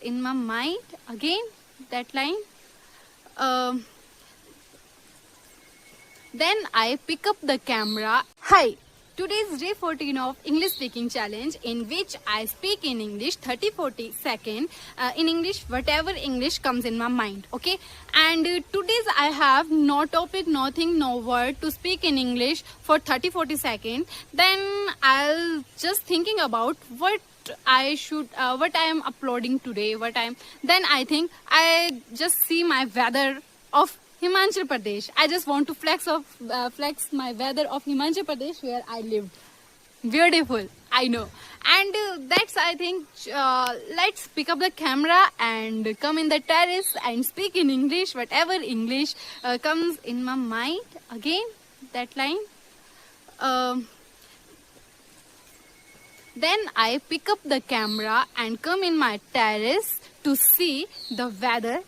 in my mind again, that line. Um then I pick up the camera. Hi, today is day 14 of English speaking challenge, in which I speak in English 30-40 seconds in English, whatever English comes in my mind. Okay, and today's I have no topic, nothing, no word to speak in English for 30-40 seconds. Then I'll just thinking about what I should what I am uploading today, then I think I just see my weather of Himachal Pradesh. I just want to flex my weather of Himachal Pradesh where I lived. Beautiful, I know. And that's, I think, let's pick up the camera and come in the terrace and speak in English, whatever English comes in my mind. Again, that line. Then I pick up the camera and come in my terrace to see the weather.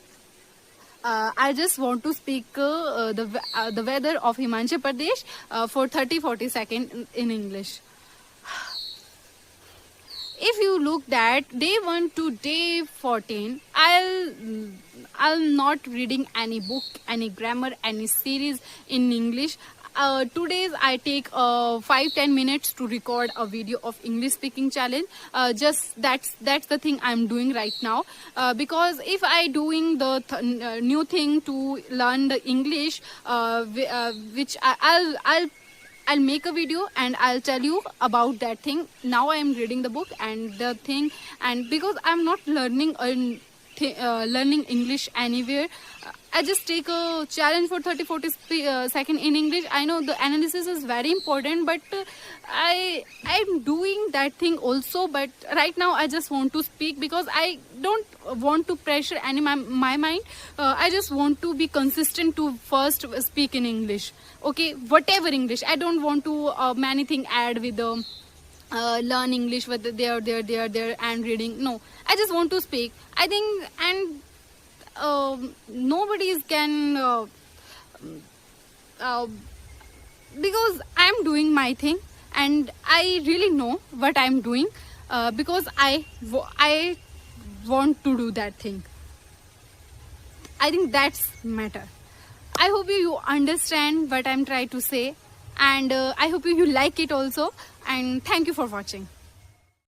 I just want to speak the weather of Himachal Pradesh for 30-40 seconds in English. If you look at day 1 to day 14, I'll not reading any book, any grammar, any series in English. Today's I take 5-10 minutes to record a video of English speaking challenge. Just that's the thing I'm doing right now, because if I doing the new thing to learn the English, which I'll make a video and I'll tell you about that thing. Now I am reading the book and the thing, and because I'm not learning learning English anywhere, I just take a challenge for 30-40 seconds in English. I know the analysis is very important, but I'm doing that thing also. But right now I just want to speak because I don't want to pressure any my mind. I just want to be consistent to first speak in English. Okay, whatever English. I don't want to many thing add with the learn English with there and reading. No, I just want to speak. I think, and nobody can because I'm doing my thing and I really know what I'm doing, because I want to do that thing. I think that's matter. I hope you understand what I'm trying to say, and I hope you like it also, and thank you for watching.